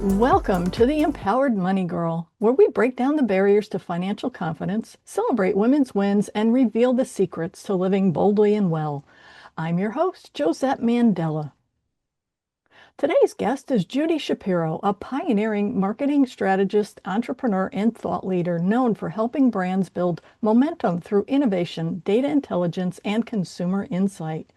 Welcome to the Empowered Money Girl, where we break down the barriers to financial confidence, celebrate women's wins, and reveal the secrets to living boldly and well. I'm your host, Josette Mandela. Today's guest is Judy Shapiro, a pioneering marketing strategist, entrepreneur, and thought leader known for helping brands build momentum through innovation, data intelligence, and consumer insight.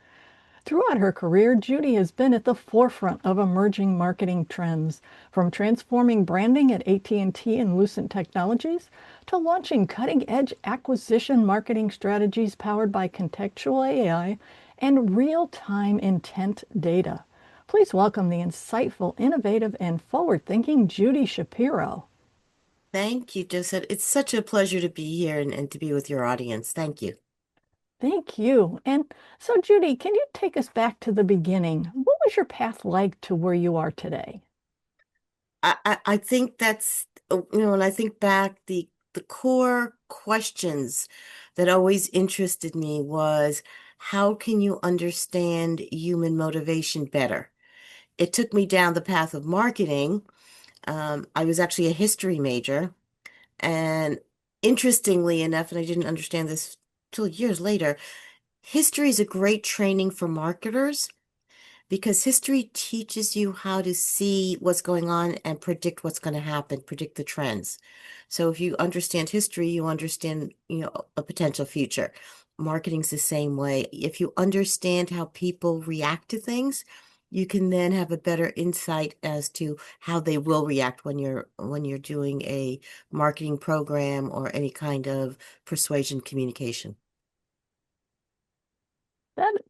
Throughout her career, Judy has been at the forefront of emerging marketing trends, from transforming branding at AT&T and Lucent Technologies to launching cutting-edge acquisition marketing strategies powered by contextual AI and real-time intent data. Please welcome the insightful, innovative, and forward-thinking Judy Shapiro. Thank you, Joseph. It's such a pleasure to be here and to be with your audience. Thank you. Thank you. And so, Judy, can you take us back to the beginning? What was your path like to where you are today? I think that's, when I think back, the core questions that always interested me was, how can you understand human motivation better? It took me down the path of marketing. I was actually a history major, and interestingly enough, and I didn't understand this till years later, history is a great training for marketers because history teaches you how to see what's going on and predict what's going to happen, predict the trends. So if you understand history, you understand, a potential future. Marketing's the same way. If you understand how people react to things, you can then have a better insight as to how they will react when you're doing a marketing program or any kind of persuasion communication.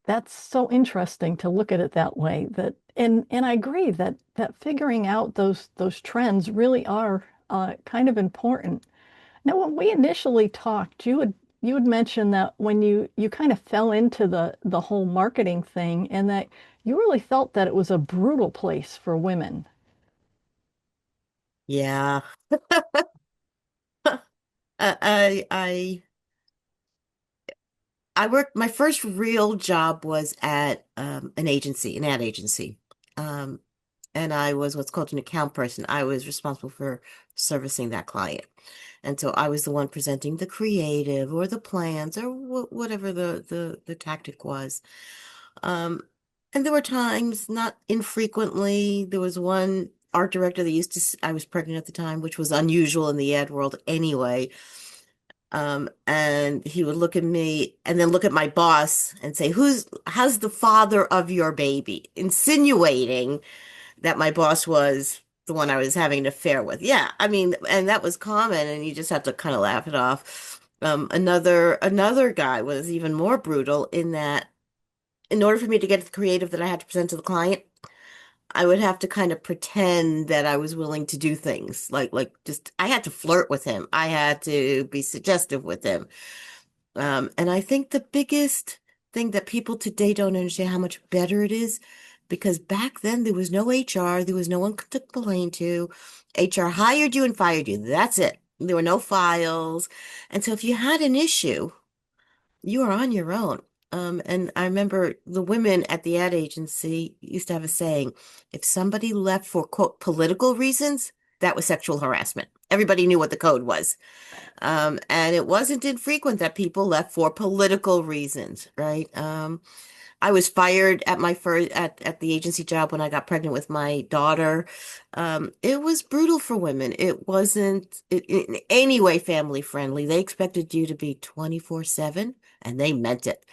That's so interesting to look at it that way. And I agree that figuring out those trends really are kind of important. Now, when we initially talked, you had mentioned that when you kind of fell into the whole marketing thing, and that you really felt that it was a brutal place for women. Yeah. I worked, my first real job was at an agency, an ad agency. Um, and I was what's called an account person. I was responsible for servicing that client. And so I was the one presenting the creative or the plans or whatever the tactic was. Um, and there were times, not infrequently, there was one art director that used to, I was pregnant at the time, which was unusual in the ad world anyway. And he would look at me and then look at my boss and say, how's the father of your baby? Insinuating that my boss was the one I was having an affair with. Yeah, I mean, and that was common, and you just have to kind of laugh it off. Another guy was even more brutal in that in order for me to get the creative that I had to present to the client, I would have to kind of pretend that I was willing to do things like just I had to flirt with him. I had to be suggestive with him. And I think the biggest thing that people today don't understand how much better it is, because back then there was no HR, there was no one to complain to. HR hired you and fired you. That's it. There were no files. And so if you had an issue, you were on your own. And I remember the women at the ad agency used to have a saying, if somebody left for, quote, political reasons, that was sexual harassment. Everybody knew what the code was. And it wasn't infrequent that people left for political reasons, right? I was fired at my first at the agency job when I got pregnant with my daughter. It was brutal for women. It wasn't in any way family friendly. They expected you to be 24/7, and they meant it.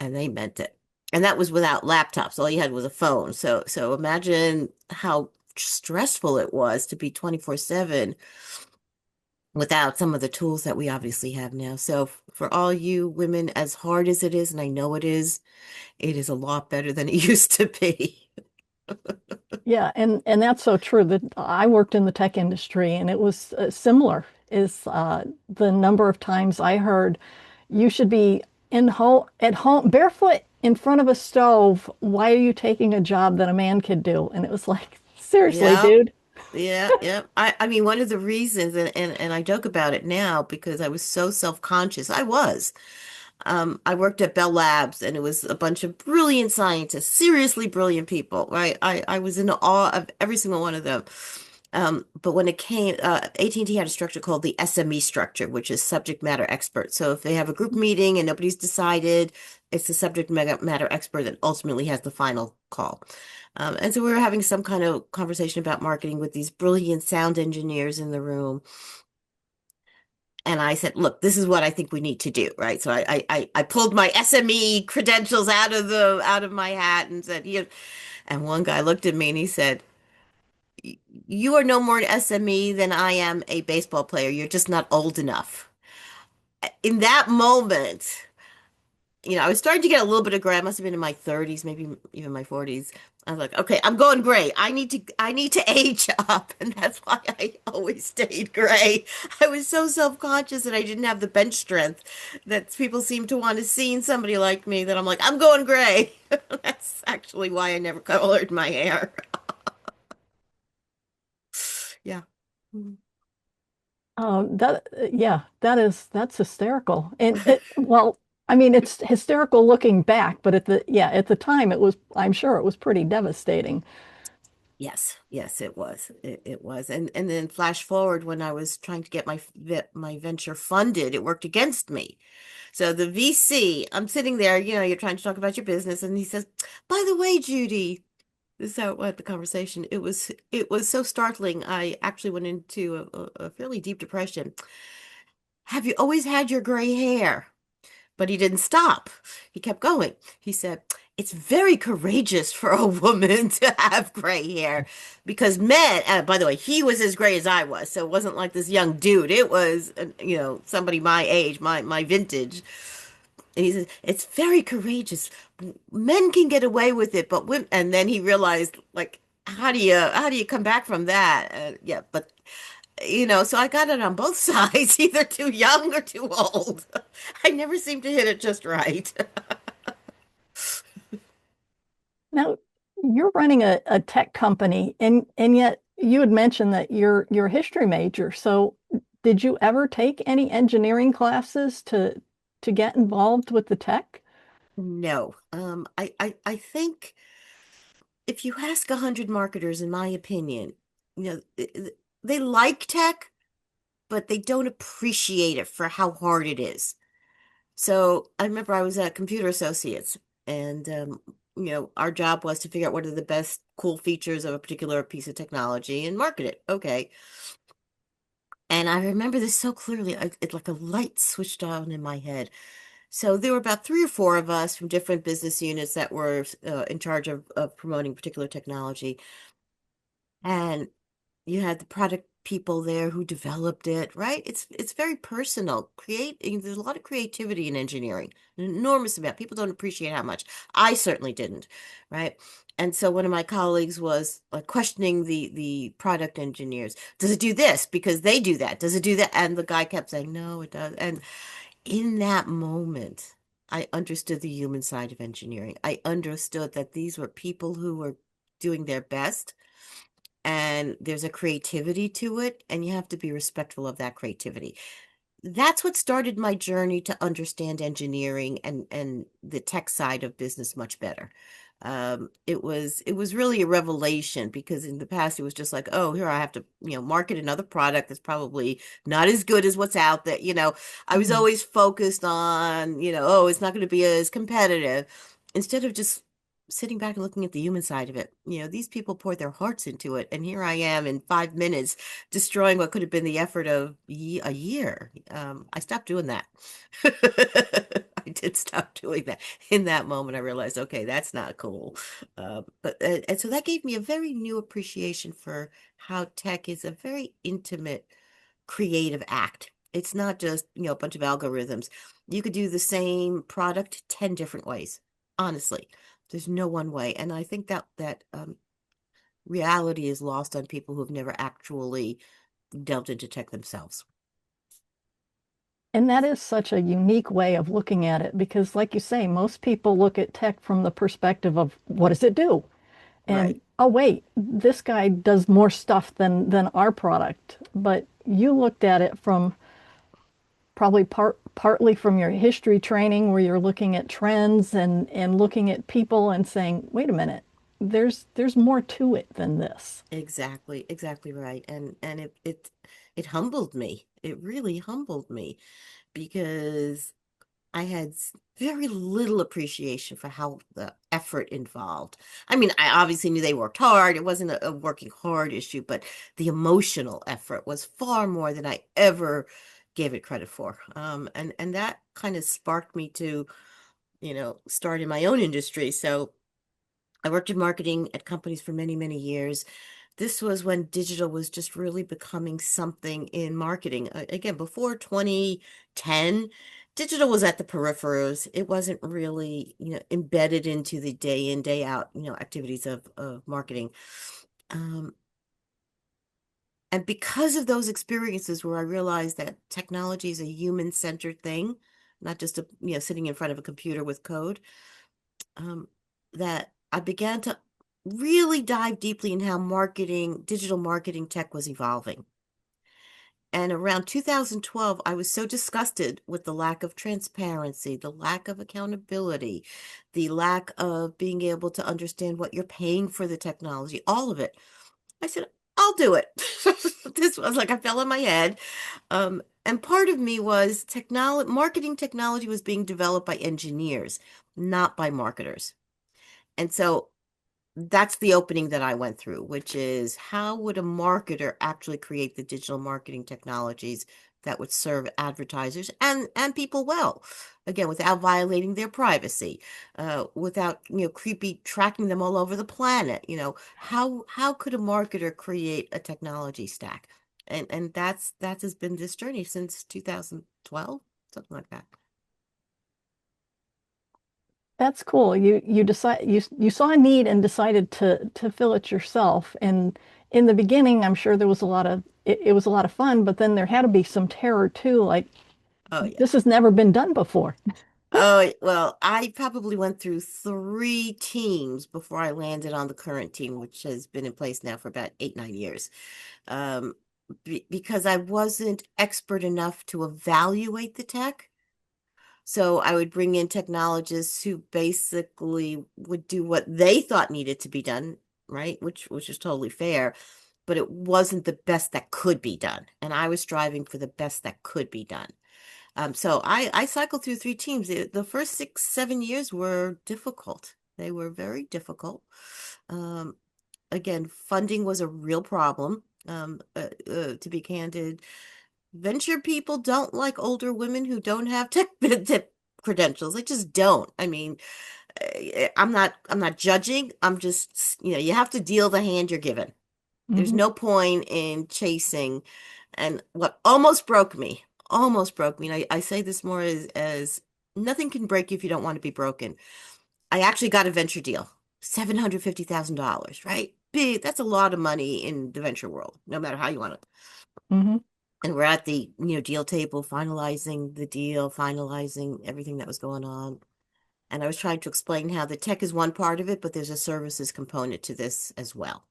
And they meant it. And that was without laptops. All you had was a phone. So imagine how stressful it was to be 24/7 without some of the tools that we obviously have now. So for all you women, as hard as it is, and I know it is a lot better than it used to be. Yeah, and that's so true. That I worked in the tech industry, and it was similar. Is the number of times I heard you should be in home at home barefoot in front of a stove. Why are you taking a job that a man could do? And it was like, seriously, Yeah. dude. Yeah, yeah. I mean, one of the reasons, and I joke about it now because I was so self-conscious. I was. I worked at Bell Labs, and it was a bunch of brilliant scientists, seriously brilliant people, right? I was in awe of every single one of them. But when it came, AT&T had a structure called the SME structure, which is subject matter expert. So if they have a group meeting and nobody's decided, it's the matter expert that ultimately has the final call. And so we were having some kind of conversation about marketing with these brilliant sound engineers in the room. And I said, look, this is what I think we need to do, right? So I pulled my SME credentials out of my hat and said, you and one guy looked at me and he said, you are no more an SME than I am a baseball player. You're just not old enough. In that moment, I was starting to get a little bit of gray. I must have been in my 30s, maybe even my 40s. I was like, okay, I'm going gray. I need to age up. And that's why I always stayed gray. I was so self-conscious that I didn't have the bench strength that people seem to want to see in somebody like me that I'm like, I'm going gray. That's actually why I never colored my hair. Yeah. Yeah, that's hysterical. And well, I mean, it's hysterical looking back, but at the time I'm sure it was pretty devastating. Yes, yes, it was. It was. And then flash forward when I was trying to get my venture funded, it worked against me. So the VC, I'm sitting there, you're trying to talk about your business, and he says, "By the way, Judy," this is how it went, the conversation. It was so startling. I actually went into a fairly deep depression. Have you always had your gray hair? But he didn't stop. He kept going. He said, it's very courageous for a woman to have gray hair because men, by the way, he was as gray as I was. So it wasn't like this young dude. It was, somebody my age, my vintage. And he says, it's very courageous. Men can get away with it, but women, and then he realized, like, how do you come back from that? Yeah, but so I got it on both sides, either too young or too old. I never seem to hit it just right. Now, you're running a tech company, and yet you had mentioned that you're a history major. So, did you ever take any engineering classes to get involved with the tech? No, I think if you ask 100 marketers, in my opinion, they like tech, but they don't appreciate it for how hard it is. So I remember I was at Computer Associates, and our job was to figure out what are the best cool features of a particular piece of technology and market it. Okay. And I remember this so clearly, it like a light switched on in my head. So there were about three or four of us from different business units that were in charge of promoting particular technology. And you had the product people there who developed it, right? It's very personal. There's a lot of creativity in engineering, an enormous amount. People don't appreciate how much. I certainly didn't, right? And so one of my colleagues was like questioning the product engineers. Does it do this? Because they do that. Does it do that? And the guy kept saying, no, it does. And in that moment, I understood the human side of engineering. I understood that these were people who were doing their best, and there's a creativity to it, and you have to be respectful of that creativity. That's what started my journey to understand engineering and the tech side of business much better. It was really a revelation because in the past it was just like, oh, here I have to, market another product that's probably not as good as what's out there. I was Mhm. always focused on, oh, it's not going to be as competitive instead of just sitting back and looking at the human side of it. These people poured their hearts into it, and here I am in 5 minutes destroying what could have been the effort of a year. I stopped doing that. I did stop doing that. In that moment, I realized, okay, that's not cool. And so that gave me a very new appreciation for how tech is a very intimate, creative act. It's not just, a bunch of algorithms. You could do the same product 10 different ways. Honestly, there's no one way. And I think that reality is lost on people who have never actually delved into tech themselves. And that is such a unique way of looking at it because, like you say, most people look at tech from the perspective of what does it do? And Right. oh, wait, this guy does more stuff than our product. But you looked at it from probably partly from your history training where you're looking at trends and looking at people and saying, wait a minute, there's more to it than this. Exactly, exactly right. And it humbled me. It really humbled me because I had very little appreciation for how the effort involved. I mean, I obviously knew they worked hard. It wasn't a working hard issue, but the emotional effort was far more than I ever gave it credit for. And that kind of sparked me to, start in my own industry. So I worked in marketing at companies for many, many years. This was when digital was just really becoming something in marketing. Again, before 2010, digital was at the peripherals. It wasn't really, embedded into the day in, day out, activities of marketing. Um, and because of those experiences where I realized that technology is a human-centered thing, not just sitting in front of a computer with code, um, that I began to really dive deeply in how digital marketing tech was evolving. And around 2012, I was so disgusted with the lack of transparency, the lack of accountability, the lack of being able to understand what you're paying for the technology, all of it. I said, I'll do it. This was like I fell on my head. And part of me was marketing technology was being developed by engineers, not by marketers. And so that's the opening that I went through, which is how would a marketer actually create the digital marketing technologies that would serve advertisers and people well, again, without violating their privacy, without creepy tracking them all over the planet. How could a marketer create a technology stack? And that has been this journey since 2012, something like that. That's cool. You saw a need and decided to fill it yourself. And in the beginning, I'm sure there was a lot of it was a lot of fun, but then there had to be some terror too, like Oh yeah. this has never been done before. Oh, well, I probably went through three teams before I landed on the current team, which has been in place now for about 8, 9 years. Um, because I wasn't expert enough to evaluate the tech. So I would bring in technologists who basically would do what they thought needed to be done, right? Which is totally fair, but it wasn't the best that could be done. And I was striving for the best that could be done. So I cycled through three teams. The first 6, 7 years were difficult. They were very difficult. Um, Again, funding was a real problem. To be candid, venture people don't like older women who don't have tech credentials. They just don't. I mean, I'm not judging. I'm just, you have to deal the hand you're given. There's Hmm. no point in chasing. And what almost broke me, and I say this more as nothing can break you if you don't want to be broken. I actually got a venture deal, $750,000, right? Big, that's a lot of money in the venture world, no matter how you want it. Hmm. And we're at the, deal table, finalizing the deal, finalizing everything that was going on. And I was trying to explain how the tech is one part of it, but there's a services component to this as well.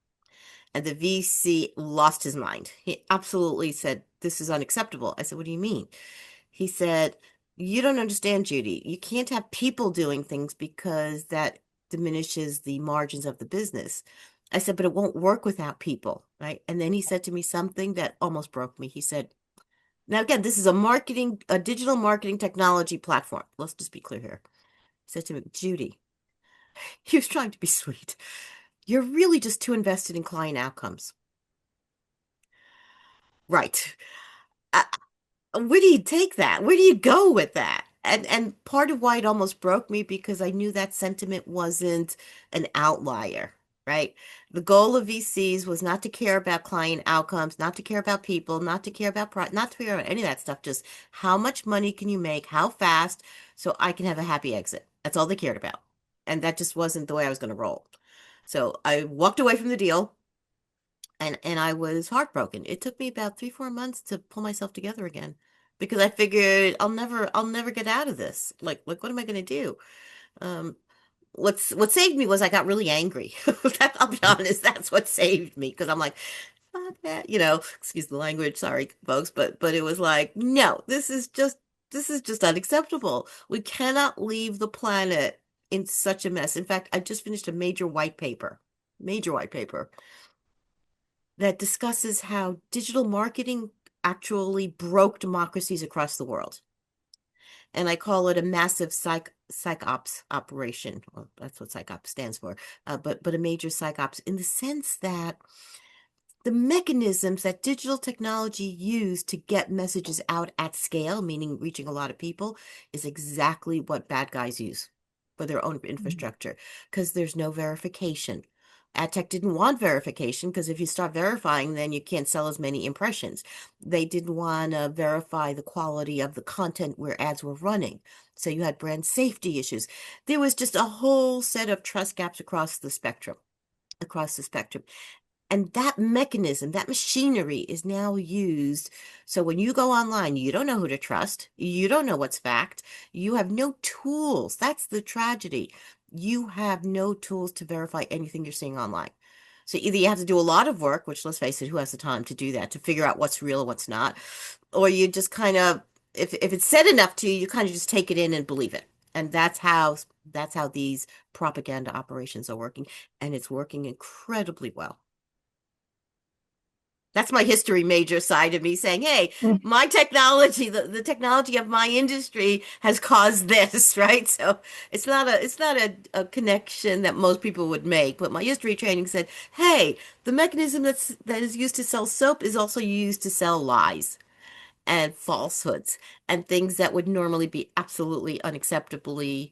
And the VC lost his mind. He absolutely said, "This is unacceptable." I said, "What do you mean?" He said, "You don't understand, Judy. You can't have people doing things because that diminishes the margins of the business." I said, "But it won't work without people, right?" And then he said to me something that almost broke me. He said, now again, this is a digital marketing technology platform. Let's just be clear here. He said to me, "Judy," he was trying to be sweet, "you're really just too invested in client outcomes." Right. Where do you take that? Where do you go with that? And part of why it almost broke me because I knew that sentiment wasn't an outlier, right? The goal of VCs was not to care about client outcomes, not to care about people, not to care about not to care about any of that stuff, just how much money can you make, how fast, so I can have a happy exit. That's all they cared about. And that just wasn't the way I was going to roll. So I walked away from the deal and I was heartbroken. It took me about 3, 4 months to pull myself together again because I figured I'll never get out of this. Like what am I going to do? Um, what saved me was I got really angry. I'll be honest, that's what saved me because I'm like, fuck that, excuse the language, sorry, folks, but it was like, no, this is just this is just unacceptable. We cannot leave the planet in such a mess. In fact, I just finished a major white paper that discusses how digital marketing actually broke democracies across the world. And I call it a massive psych ops operation. Well, that's what psych ops stands for. But a major psych ops in the sense that the mechanisms that digital technology used to get messages out at scale, meaning reaching a lot of people, is exactly what bad guys use for their own infrastructure, because there's no verification. Ad tech didn't want verification because if you start verifying, then you can't sell as many impressions. They didn't want to verify the quality of the content where ads were running. So you had brand safety issues. There was just a whole set of trust gaps across the spectrum. And that mechanism, that machinery is now used. So when you go online, you don't know who to trust. You don't know what's fact. You have no tools. That's the tragedy. You have no tools to verify anything you're seeing online. So either you have to do a lot of work, which let's face it, who has the time to do that, to figure out what's real and what's not, or you just kind of, if it's said enough to you, you kind of just take it in and believe it. And that's how these propaganda operations are working, and it's working incredibly well. That's my history major side of me saying, hey, Mm. my technology, the technology of my industry has caused this, right? So it's not a connection that most people would make, but my history training said, hey, the mechanism that is used to sell soap is also used to sell lies and falsehoods and things that would normally be absolutely unacceptably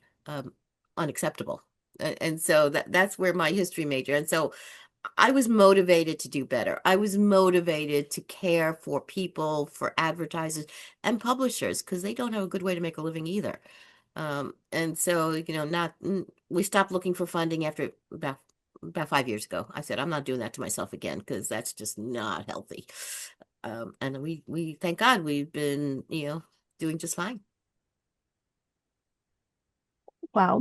unacceptable. And so that's where my history major. And so I was motivated to do better. I was motivated to care for people, for advertisers and publishers, because they don't have a good way to make a living either. And so, not we stopped looking for funding after about 5 years ago. I said, I'm not doing that to myself again because that's just not healthy. And we thank God we've been, doing just fine. Wow,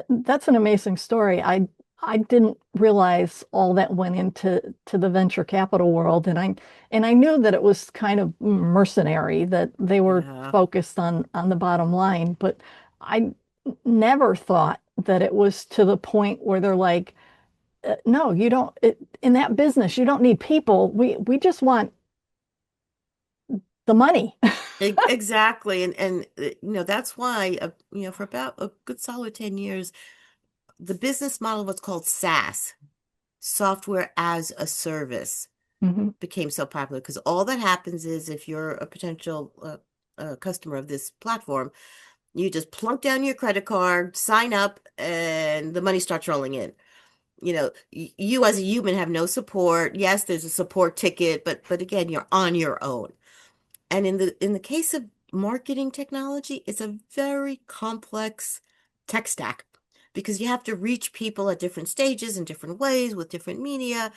that's an amazing story. I didn't realize all that went into the venture capital world, and I knew that it was kind of mercenary, that they were Yeah. focused on the bottom line, but I never thought that it was to the point where they're like, no, you don't, in that business, you don't need people. We just want the money. Exactly. And that's why, for about a good solid 10 years, the business model of what's called SaaS, software as a service, Mhm. became so popular because all that happens is if you're a potential customer of this platform, you just plunk down your credit card, sign up, and the money starts rolling in. You as a human have no support. Yes, there's a support ticket, but again, you're on your own. And in the case of marketing technology, it's a very complex tech stack because you have to reach people at different stages in different ways with different media.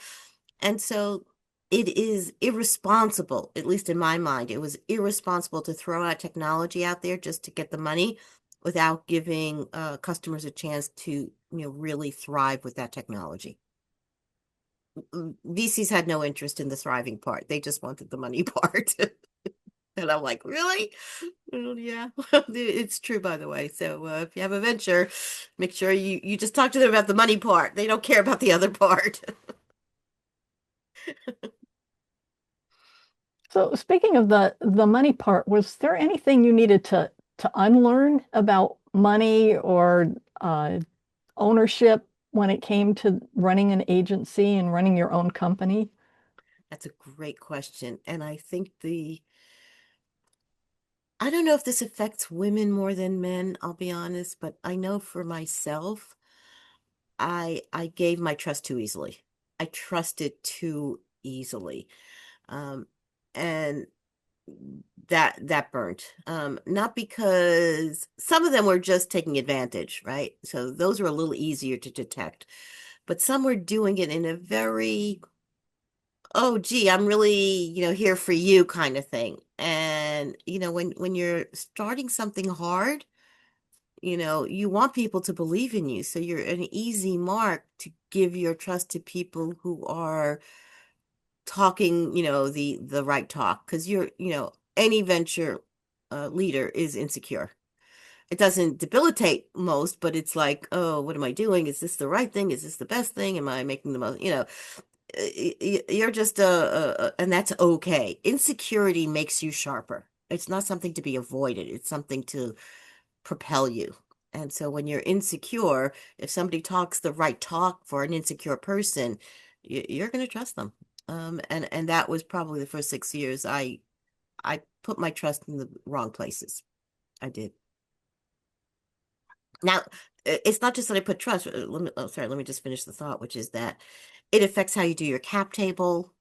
And so it is irresponsible, at least in my mind, it was irresponsible to throw out technology out there just to get the money without giving customers a chance to, really thrive with that technology. VCs had no interest in the thriving part. They just wanted the money part. And I'm like, really? Well, yeah, it's true, by the way. So if you have a venture, make sure you just talk to them about the money part. They don't care about the other part. So speaking of the money part, was there anything you needed to unlearn about money or ownership when it came to running an agency and running your own company? That's a great question. And I don't know if this affects women more than men, I'll be honest, but I know for myself, I gave my trust too easily. I trusted too easily. Um, and that burnt. Not because some of them were just taking advantage, right? So those were a little easier to detect, but some were doing it in a very, oh, gee, I'm really, here for you kind of thing. And, when you're starting something hard, you want people to believe in you. So you're an easy mark to give your trust to people who are talking, the right talk. Because any venture leader is insecure. It doesn't debilitate most, but it's like, oh, what am I doing? Is this the right thing? Is this the best thing? Am I making the most, you're just and that's okay. Insecurity makes you sharper. It's not something to be avoided. It's something to propel you. And so when you're insecure, if somebody talks the right talk for an insecure person, you're going to trust them. And that was probably the first 6 years I put my trust in the wrong places. I did. Now, it's not just that I put trust. Let me just finish the thought, which is that it affects how you do your cap table.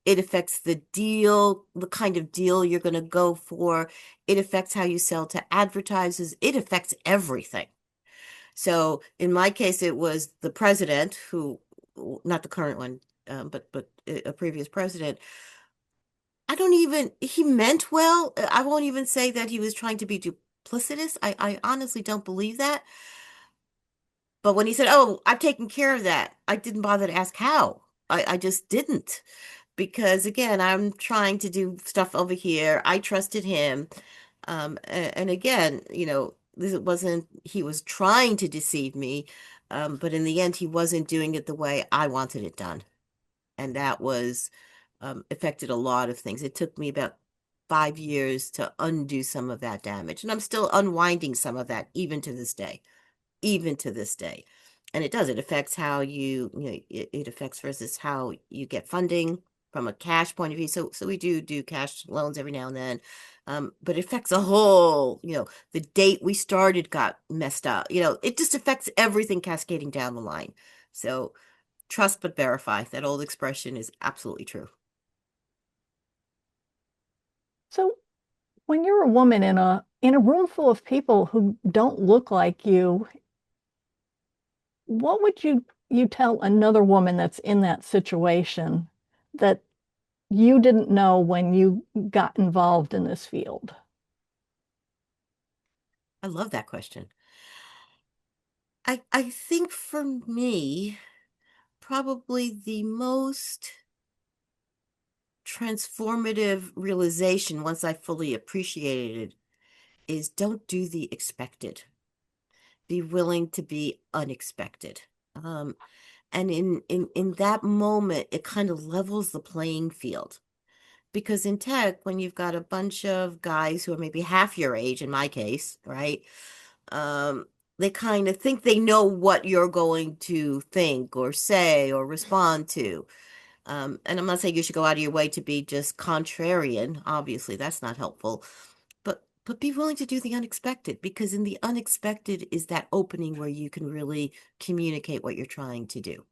It affects the deal, the kind of deal you're going to go for. It affects how you sell to advertisers. It affects everything. So in my case, it was the president who, not the current one, but a previous president. He meant well. I won't even say that he was trying to be duplicitous. I honestly don't believe that. But when he said, "Oh, I've taken care of that," I didn't bother to ask how. I just didn't. Because again, I'm trying to do stuff over here. I trusted him. And again, this wasn't, he was trying to deceive me. But in the end, he wasn't doing it the way I wanted it done. And that was, affected a lot of things. It took me about 5 years to undo some of that damage. And I'm still unwinding some of that even to this day, even to this day. And it affects how it affects versus how you get funding from a cash point of view. So we do cash loans every now and then. But it affects a whole, the date we started got messed up. It just affects everything cascading down the line. So trust but verify. That old expression is absolutely true. So when you're a woman in a room full of people who don't look like you, what would you tell another woman that's in that situation that you didn't know when you got involved in this field? I love that question. I think for me, probably the most transformative realization once I fully appreciated it is don't do the expected. Be willing to be unexpected. Um, and in that moment, it kind of levels the playing field. Because in tech, when you've got a bunch of guys who are maybe half your age, in my case, right? Um, they kind of think they know what you're going to think or say or respond to. And I'm not saying you should go out of your way to be just contrarian. Obviously, that's not helpful. But be willing to do the unexpected because in the unexpected is that opening where you can really communicate what you're trying to do.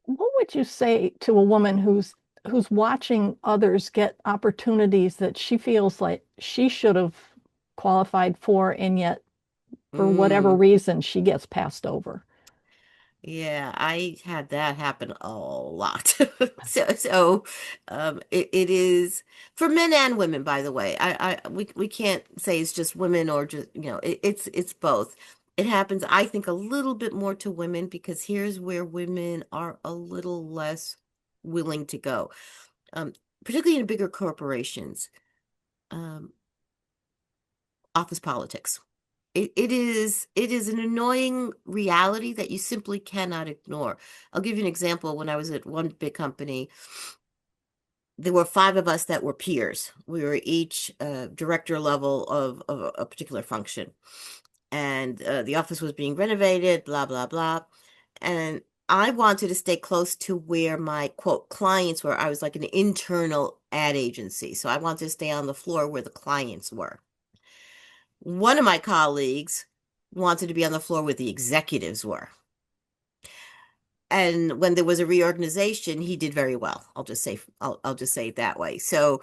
What would you say to a woman who's watching others get opportunities that she feels like she should have qualified for, and yet for whatever Mm. reason she gets passed over? Yeah, I had that happen a lot. It is for men and women, by the way. We can't say it's just women or just, it's both. It happens, I think, a little bit more to women because here's where women are a little less willing to go. Um, Particularly in bigger corporations, um, office politics. It is an annoying reality that you simply cannot ignore. I'll give you an example. When I was at one big company, there were five of us that were peers. We were each director level of a particular function. And the office was being renovated, blah, blah, blah. And I wanted to stay close to where my quote clients were. I was like an internal ad agency. So I wanted to stay on the floor where the clients were. One of my colleagues wanted to be on the floor where the executives were. And when there was a reorganization, he did very well. I'll just say it that way. So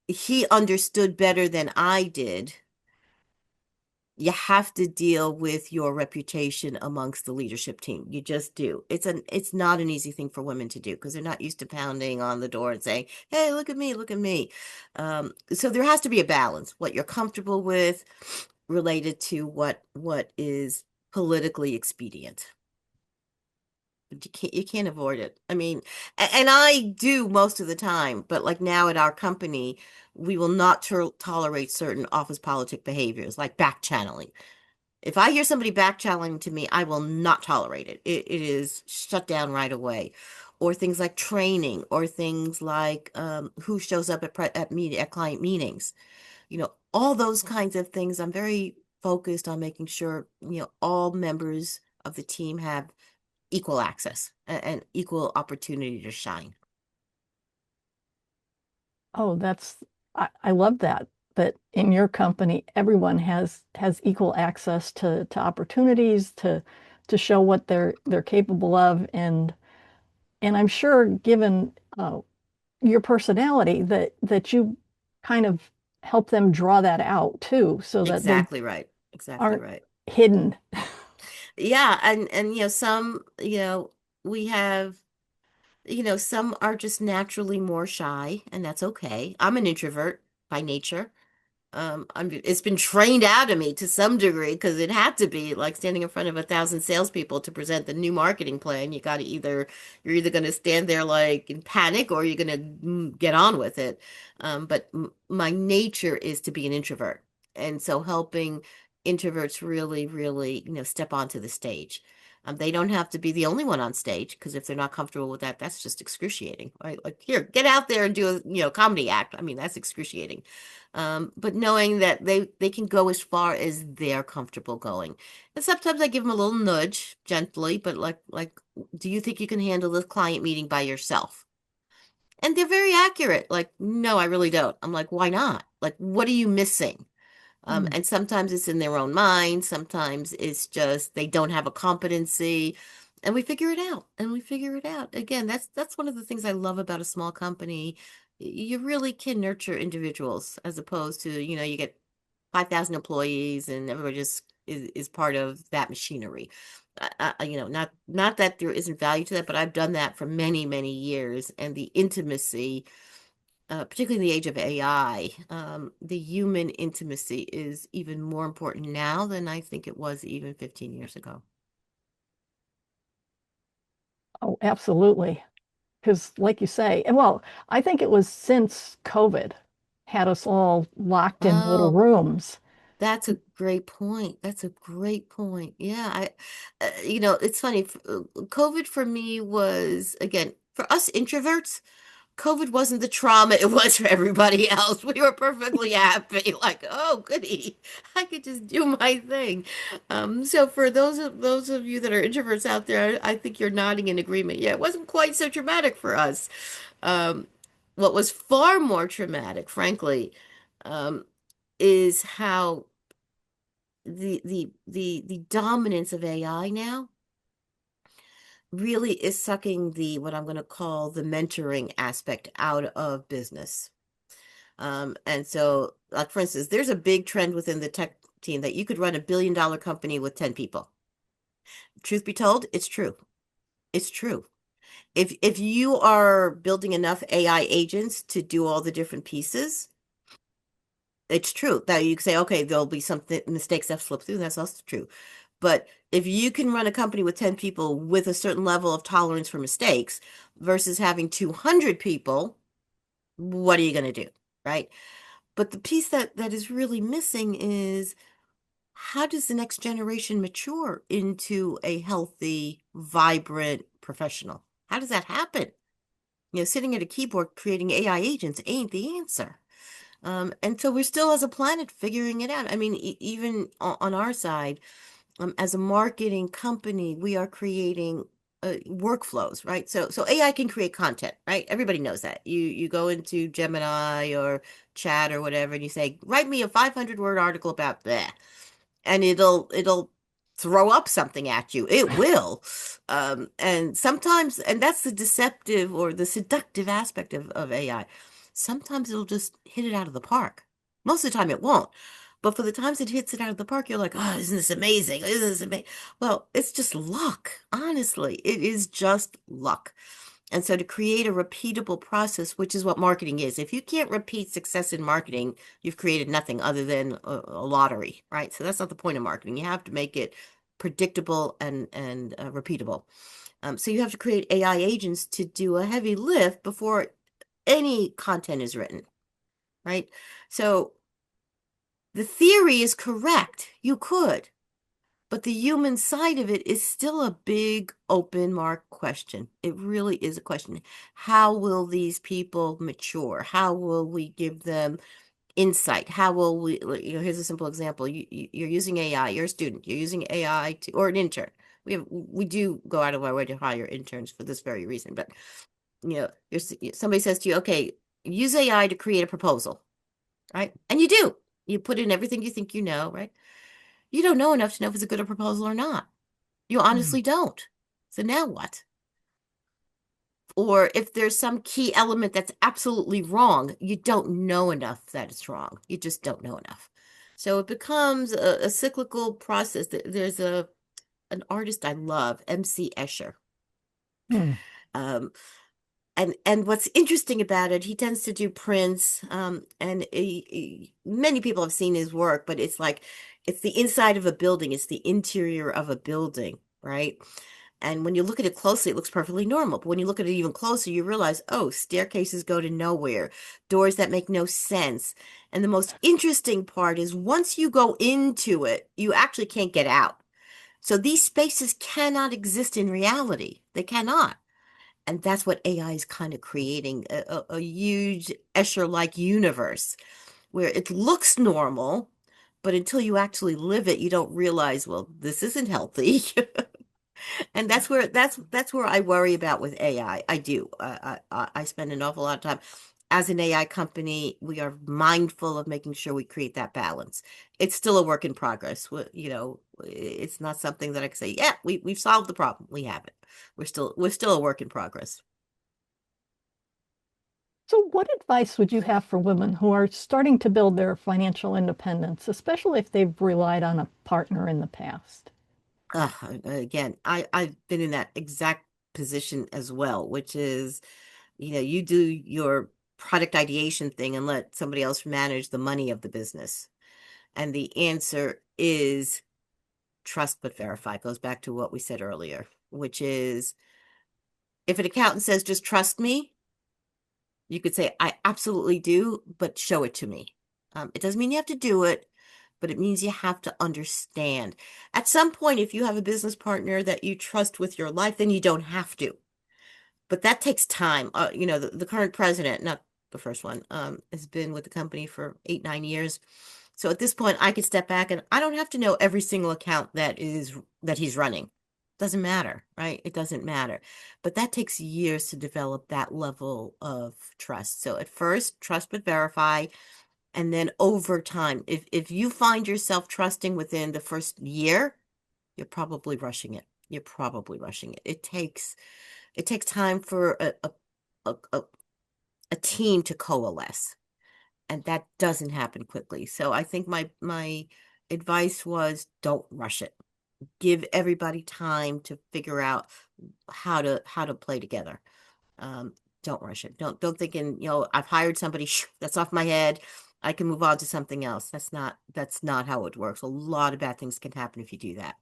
he understood better than I did. You have to deal with your reputation amongst the leadership team. You just do. It's not an easy thing for women to do because they're not used to pounding on the door and saying, "Hey, look at me, look at me." So there has to be a balance. What you're comfortable with related to what is politically expedient. but you can't avoid it. I mean, and I do most of the time, but like now at our company, we will not tolerate certain office politic behaviors like back channeling. If I hear somebody back channeling to me, I will not tolerate it. It is shut down right away. Or things like training, or things like who shows up at client meetings. All those kinds of things. I'm very focused on making sure, all members of the team have equal access and equal opportunity to shine. Oh, I love that. That in your company, everyone has equal access to opportunities to show what they're capable of, and I'm sure, given your personality, that you kind of help them draw that out too, so that they Exactly right. Exactly aren't right. hidden. Yeah, and some, we have, some are just naturally more shy, and that's okay. I'm an introvert by nature. It's been trained out of me to some degree because it had to be like standing in front of 1,000 salespeople to present the new marketing plan. You're either going to stand there like in panic, or you're going to get on with it. But my nature is to be an introvert. And so helping introverts really, really, step onto the stage. They don't have to be the only one on stage, because if they're not comfortable with that, that's just excruciating, right? Like, here, get out there and do a, comedy act. I mean, that's excruciating. But knowing that they can go as far as they're comfortable going. And sometimes I give them a little nudge gently, but like, do you think you can handle this client meeting by yourself? And they're very accurate. Like, no, I really don't. I'm like, why not? Like, what are you missing? Mm. And sometimes it's in their own mind. Sometimes it's just they don't have a competency, and we figure it out. And we figure it out. Again, that's one of the things I love about a small company. You really can nurture individuals, as opposed to, you get 5,000 employees and everybody just is part of that machinery. Not that there isn't value to that, but I've done that for many, many years, and the intimacy, particularly in the age of AI, the human intimacy is even more important now than I think it was even 15 years ago. Oh, absolutely. Because, like you say, and well, I think it was since COVID had us all locked in little Oh, rooms. that's a great point. That's a great point. Yeah, it's funny. COVID for me was, again, for us introverts, COVID wasn't the trauma it was for everybody else. We were perfectly happy, like, oh, goody, I could just do my thing. So for those of you that are introverts out there, I think you're nodding in agreement. Yeah, it wasn't quite so traumatic for us. Um, what was far more traumatic, frankly, um, is how the dominance of AI now really is sucking the what I'm going to call the mentoring aspect out of business. And so, like, for instance, there's a big trend within the tech team that you could run $1 billion company with 10 people. Truth be told, it's true. It's true. If you are building enough AI agents to do all the different pieces, it's true that you can say, okay, there'll be some mistakes that slip through. That's also true. But if you can run a company with 10 people with a certain level of tolerance for mistakes versus having 200 people, what are you going to do? Right? But the piece that is really missing is, how does the next generation mature into a healthy, vibrant professional? How does that happen? Sitting at a keyboard creating AI agents ain't the answer. And so we're still, as a planet, figuring it out. I mean, even on our side, as a marketing company, we are creating workflows, right? So AI can create content, right? Everybody knows that. You go into Gemini or Chat or whatever, and you say, write me a 500-word article about that, and it'll throw up something at you. It will. And sometimes, and that's the deceptive or the seductive aspect of AI. Sometimes it'll just hit it out of the park. Most of the time it won't. But for the times it hits it out of the park, you're like, oh, isn't this amazing? Isn't this amazing? Well, it's just luck. Honestly, it is just luck. And so to create a repeatable process, which is what marketing is, if you can't repeat success in marketing, you've created nothing other than a lottery, right? So that's not the point of marketing. You have to make it predictable and repeatable. So you have to create AI agents to do a heavy lift before any content is written, right? So the theory is correct. You could, but the human side of it is still a big open mark question. It really is a question. How will these people mature? How will we give them insight? How will we, here's a simple example. You're using AI, you're a student, you're using AI to, or an intern. We do go out of our way to hire interns for this very reason, but somebody says to you, okay, use AI to create a proposal, right? And you do. You put in everything you think you know, right? You don't know enough to know if it's a good proposal or not. You Hmm. honestly don't. So now what? Or if there's some key element that's absolutely wrong, you don't know enough that it's wrong. You just don't know enough. So it becomes a cyclical process. There's an artist I love, MC Escher. Hmm. Um, and what's interesting about it, he tends to do prints, and many people have seen his work, but it's like it's the inside of a building, it's the interior of a building, right? And when you look at it closely, it looks perfectly normal. But when you look at it even closer, you realize, oh, staircases go to nowhere, doors that make no sense. And the most interesting part is once you go into it, you actually can't get out. So these spaces cannot exist in reality. They cannot. And that's what AI is kind of creating a huge Escher-like universe where it looks normal, but until you actually live it, you don't realize, well, this isn't healthy. And that's where I worry about with AI. I do. I spend an awful lot of time. As an AI company, we are mindful of making sure we create that balance. It's still a work in progress. It's not something that I can say, yeah, we've solved the problem. We haven't. We're still a work in progress. So, what advice would you have for women who are starting to build their financial independence, especially if they've relied on a partner in the past? Again, I've been in that exact position as well, which is, you do your product ideation thing and let somebody else manage the money of the business. And the answer is trust but verify. It goes back to what we said earlier, which is if an accountant says just trust me, you could say I absolutely do, but show it to me. It doesn't mean you have to do it, but it means you have to understand. At some point, if you have a business partner that you trust with your life, then you don't have to. But that takes time. The current president, not the first one, has been with the company for 8, 9 years. So at this point, I could step back and I don't have to know every single account that he's running. Doesn't matter, right? It doesn't matter. But that takes years to develop that level of trust. So at first, trust but verify. And then over time, if you find yourself trusting within the first year, you're probably rushing it. You're probably rushing it. It takes time for a, a, a team to coalesce, and that doesn't happen quickly. So I think my advice was don't rush it. Give everybody time to figure out how to play together. Um, don't rush it. Don't thinking, I've hired somebody, that's off my head. I can move on to something else. That's not how it works. A lot of bad things can happen if you do that.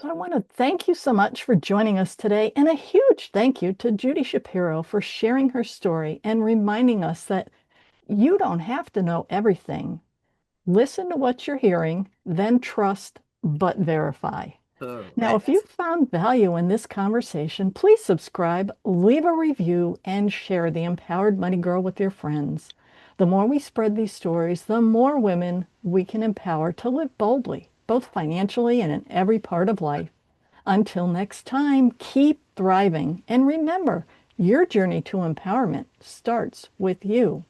So, I want to thank you so much for joining us today, and a huge thank you to Judy Shapiro for sharing her story and reminding us that you don't have to know everything. Listen to what you're hearing, then trust, but verify. Now, if you Correct. found value in this conversation, please subscribe, leave a review, and share the Empowered Money Girl with your friends. The more we spread these stories, the more women we can empower to live boldly, both financially and in every part of life. Until next time, keep thriving. And remember, your journey to empowerment starts with you.